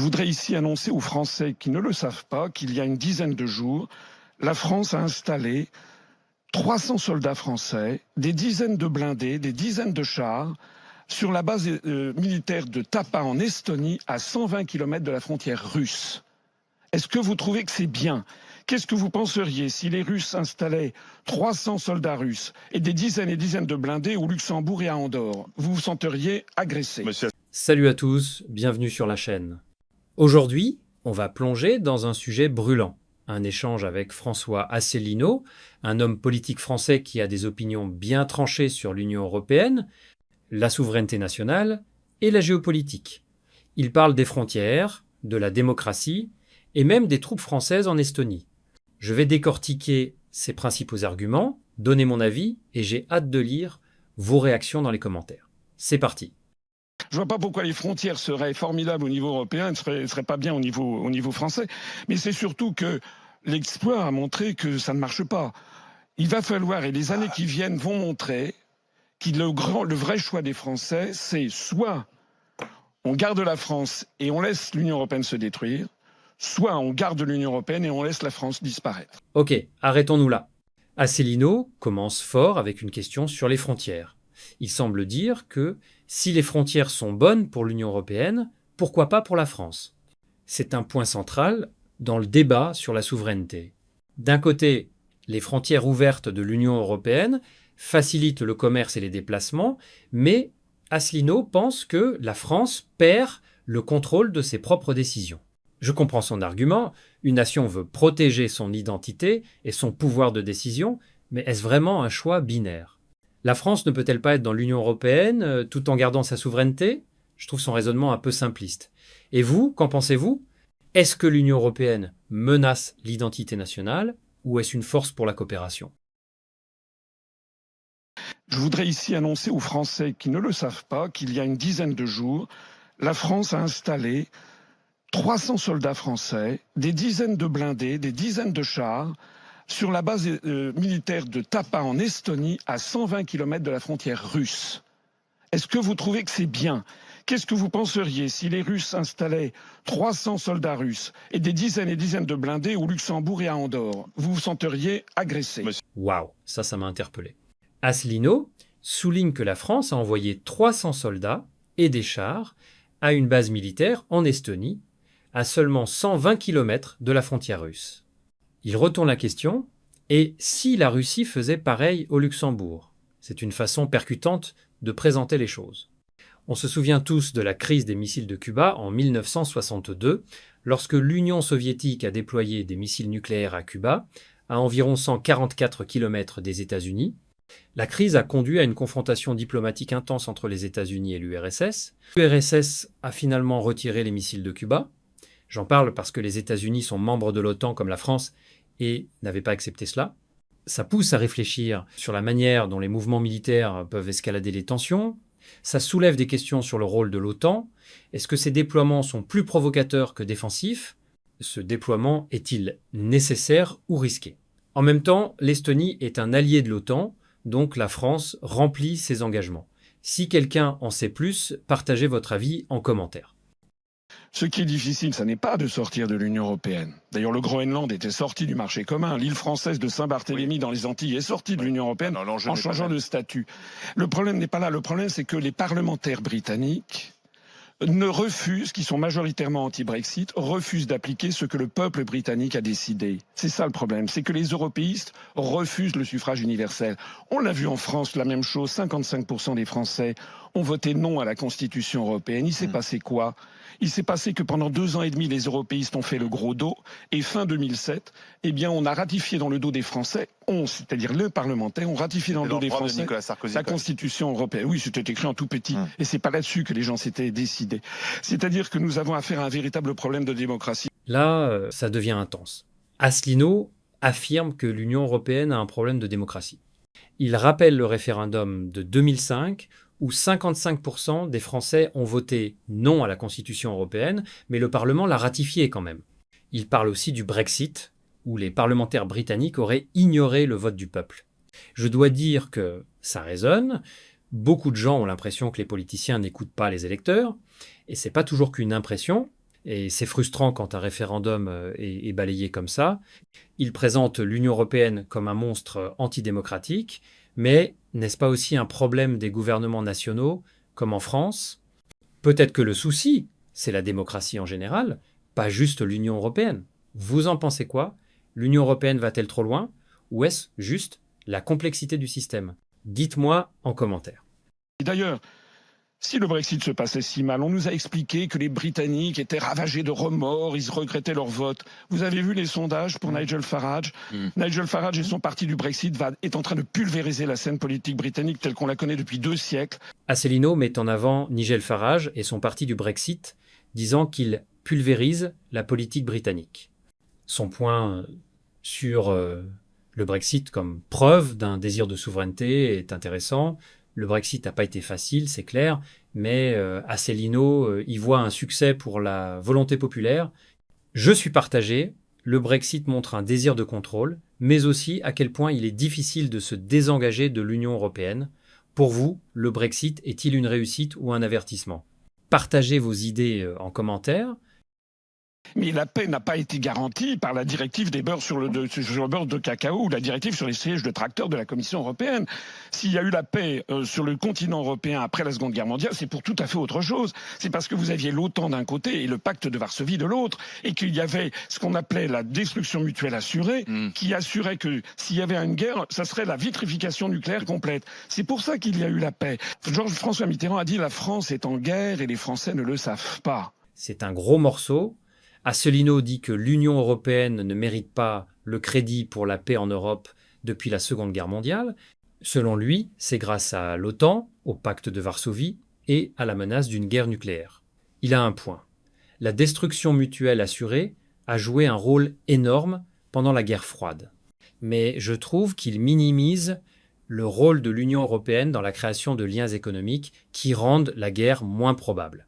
voudrais ici annoncer aux Français qui ne le savent pas qu'il y a une dizaine de jours, la France a installé 300 soldats français, des dizaines de blindés, des dizaines de chars sur la base militaire de Tapa en Estonie, à 120 km de la frontière russe. Est-ce que vous trouvez que c'est bien ? Qu'est-ce que vous penseriez si les Russes installaient 300 soldats russes et des dizaines de blindés au Luxembourg et à Andorre ? Vous vous senteriez agressé. Salut à tous, bienvenue sur la chaîne. Aujourd'hui, on va plonger dans un sujet brûlant. Un échange avec François Asselineau, un homme politique français qui a des opinions bien tranchées sur l'Union européenne, la souveraineté nationale et la géopolitique. Il parle des frontières, de la démocratie et même des troupes françaises en Estonie. Je vais décortiquer ses principaux arguments, donner mon avis et j'ai hâte de lire vos réactions dans les commentaires. C'est parti. Je ne vois pas pourquoi les frontières seraient formidables au niveau européen et ne seraient pas bien au niveau français. Mais c'est surtout que l'exploit a montré que ça ne marche pas. Il va falloir, et les années qui viennent vont montrer, que le vrai choix des Français, c'est soit on garde la France et on laisse l'Union européenne se détruire, soit on garde l'Union européenne et on laisse la France disparaître. Ok, arrêtons-nous là. Asselineau commence fort avec une question sur les frontières. Il semble dire que si les frontières sont bonnes pour l'Union européenne, pourquoi pas pour la France ? C'est un point central dans le débat sur la souveraineté. D'un côté, les frontières ouvertes de l'Union européenne facilitent le commerce et les déplacements, mais Asselineau pense que la France perd le contrôle de ses propres décisions. Je comprends son argument, une nation veut protéger son identité et son pouvoir de décision, mais est-ce vraiment un choix binaire ? La France ne peut-elle pas être dans l'Union européenne tout en gardant sa souveraineté ? Je trouve son raisonnement un peu simpliste. Et vous, qu'en pensez-vous ? Est-ce que l'Union européenne menace l'identité nationale ou est-ce une force pour la coopération ? Je voudrais ici annoncer aux Français qui ne le savent pas qu'il y a une dizaine de jours, la France a installé 300 soldats français, des dizaines de blindés, des dizaines de chars sur la base militaire de Tapa en Estonie, à 120 km de la frontière russe. Est-ce que vous trouvez que c'est bien ? Qu'est-ce que vous penseriez si les Russes installaient 300 soldats russes et des dizaines de blindés au Luxembourg et à Andorre ? Vous vous senteriez agressé. Waouh, ça m'a interpellé. Asselineau souligne que la France a envoyé 300 soldats et des chars à une base militaire en Estonie, à seulement 120 km de la frontière russe. Il retourne la question, et si la Russie faisait pareil au Luxembourg ? C'est une façon percutante de présenter les choses. On se souvient tous de la crise des missiles de Cuba en 1962, lorsque l'Union soviétique a déployé des missiles nucléaires à Cuba, à environ 144 km des États-Unis. La crise a conduit à une confrontation diplomatique intense entre les États-Unis et l'URSS. L'URSS a finalement retiré les missiles de Cuba. J'en parle parce que les États-Unis sont membres de l'OTAN comme la France et n'avaient pas accepté cela. Ça pousse à réfléchir sur la manière dont les mouvements militaires peuvent escalader les tensions. Ça soulève des questions sur le rôle de l'OTAN. Est-ce que ces déploiements sont plus provocateurs que défensifs ? Ce déploiement est-il nécessaire ou risqué ? En même temps, l'Estonie est un allié de l'OTAN, donc la France remplit ses engagements. Si quelqu'un en sait plus, partagez votre avis en commentaire. Ce qui est difficile, ça n'est pas de sortir de l'Union européenne. D'ailleurs, le Groenland était sorti du marché commun. L'île française de Saint-Barthélemy dans les Antilles est sortie de l'Union européenne en changeant de statut. Le problème n'est pas là. Le problème, c'est que les parlementaires britanniques qui sont majoritairement anti-Brexit, refusent d'appliquer ce que le peuple britannique a décidé. C'est ça le problème, c'est que les européistes refusent le suffrage universel. On l'a vu en France, la même chose, 55% des Français ont voté non à la Constitution européenne. Il s'est passé quoi ? Il s'est passé que pendant 2 ans et demi, les européistes ont fait le gros dos, et fin 2007, on a ratifié dans le dos des Français, c'est-à-dire le parlementaire, ont ratifié dans le dos des Français la Constitution européenne. Oui, c'était écrit en tout petit, et c'est pas là-dessus que les gens s'étaient décidés. C'est-à-dire que nous avons affaire à un véritable problème de démocratie. Là, ça devient intense. Asselineau affirme que l'Union européenne a un problème de démocratie. Il rappelle le référendum de 2005 où 55% des Français ont voté non à la Constitution européenne, mais le Parlement l'a ratifié quand même. Il parle aussi du Brexit, où les parlementaires britanniques auraient ignoré le vote du peuple. Je dois dire que ça résonne. Beaucoup de gens ont l'impression que les politiciens n'écoutent pas les électeurs, et c'est pas toujours qu'une impression. Et c'est frustrant quand un référendum est balayé comme ça. Il présente l'Union européenne comme un monstre antidémocratique, mais n'est-ce pas aussi un problème des gouvernements nationaux, comme en France? Peut-être que le souci, c'est la démocratie en général, pas juste l'Union européenne. Vous en pensez quoi? L'Union européenne va-t-elle trop loin? Ou est-ce juste la complexité du système? Dites-moi en commentaire. Et d'ailleurs, si le Brexit se passait si mal, on nous a expliqué que les Britanniques étaient ravagés de remords, ils regrettaient leur vote. Vous avez vu les sondages pour Nigel Farage? Nigel Farage et son parti du Brexit est en train de pulvériser la scène politique britannique telle qu'on la connaît depuis 2 siècles. Asselineau met en avant Nigel Farage et son parti du Brexit, disant qu'il pulvérise la politique britannique. Son point sur le Brexit comme preuve d'un désir de souveraineté est intéressant. Le Brexit n'a pas été facile, c'est clair, mais Asselineau y voit un succès pour la volonté populaire. Je suis partagé, le Brexit montre un désir de contrôle, mais aussi à quel point il est difficile de se désengager de l'Union européenne. Pour vous, le Brexit est-il une réussite ou un avertissement? Partagez vos idées en commentaire. Mais la paix n'a pas été garantie par la directive des beurres sur le beurre de cacao ou la directive sur les sièges de tracteurs de la Commission européenne. S'il y a eu la paix sur le continent européen après la Seconde Guerre mondiale, c'est pour tout à fait autre chose. C'est parce que vous aviez l'OTAN d'un côté et le pacte de Varsovie de l'autre, et qu'il y avait ce qu'on appelait la destruction mutuelle assurée, qui assurait que s'il y avait une guerre, ça serait la vitrification nucléaire complète. C'est pour ça qu'il y a eu la paix. François Mitterrand a dit « La France est en guerre et les Français ne le savent pas ». C'est un gros morceau. Asselineau dit que l'Union européenne ne mérite pas le crédit pour la paix en Europe depuis la Seconde Guerre mondiale. Selon lui, c'est grâce à l'OTAN, au pacte de Varsovie et à la menace d'une guerre nucléaire. Il a un point. La destruction mutuelle assurée a joué un rôle énorme pendant la guerre froide. Mais je trouve qu'il minimise le rôle de l'Union européenne dans la création de liens économiques qui rendent la guerre moins probable.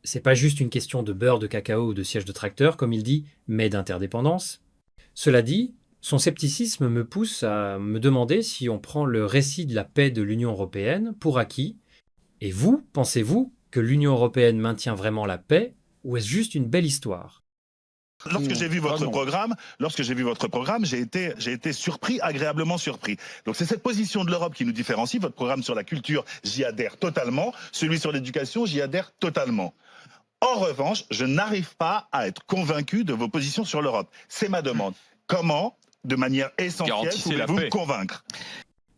C'est pas juste une question de beurre de cacao ou de siège de tracteur, comme il dit, mais d'interdépendance. Cela dit, son scepticisme me pousse à me demander si on prend le récit de la paix de l'Union européenne pour acquis. Et vous, pensez-vous que l'Union européenne maintient vraiment la paix, ou est-ce juste une belle histoire? Lorsque j'ai vu votre programme, j'ai été surpris, agréablement surpris. Donc c'est cette position de l'Europe qui nous différencie. Votre programme sur la culture, j'y adhère totalement. Celui sur l'éducation, j'y adhère totalement. En revanche, je n'arrive pas à être convaincu de vos positions sur l'Europe. C'est ma demande. Comment, de manière essentielle, pouvez-vous me convaincre?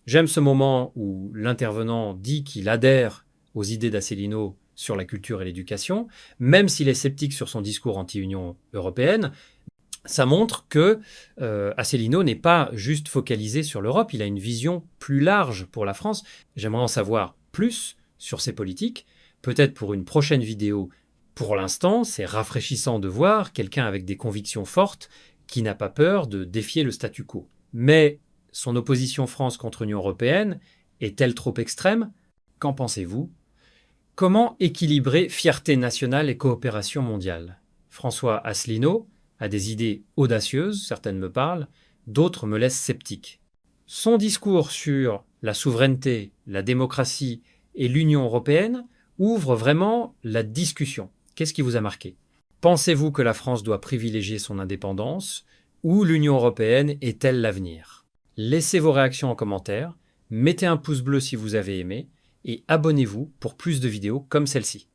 J'aime ce moment où l'intervenant dit qu'il adhère aux idées d'Asselineau sur la culture et l'éducation, même s'il est sceptique sur son discours anti-Union européenne. Ça montre que Asselineau n'est pas juste focalisé sur l'Europe, il a une vision plus large pour la France. J'aimerais en savoir plus sur ses politiques, peut-être pour une prochaine vidéo. Pour l'instant, c'est rafraîchissant de voir quelqu'un avec des convictions fortes qui n'a pas peur de défier le statu quo. Mais son opposition France contre l'Union européenne est-elle trop extrême? Qu'en pensez-vous? Comment équilibrer fierté nationale et coopération mondiale? François Asselineau a des idées audacieuses, certaines me parlent, d'autres me laissent sceptique. Son discours sur la souveraineté, la démocratie et l'Union européenne ouvre vraiment la discussion. Qu'est-ce qui vous a marqué? Pensez-vous que la France doit privilégier son indépendance ou l'Union européenne est-elle l'avenir? Laissez vos réactions en commentaire, mettez un pouce bleu si vous avez aimé et abonnez-vous pour plus de vidéos comme celle-ci.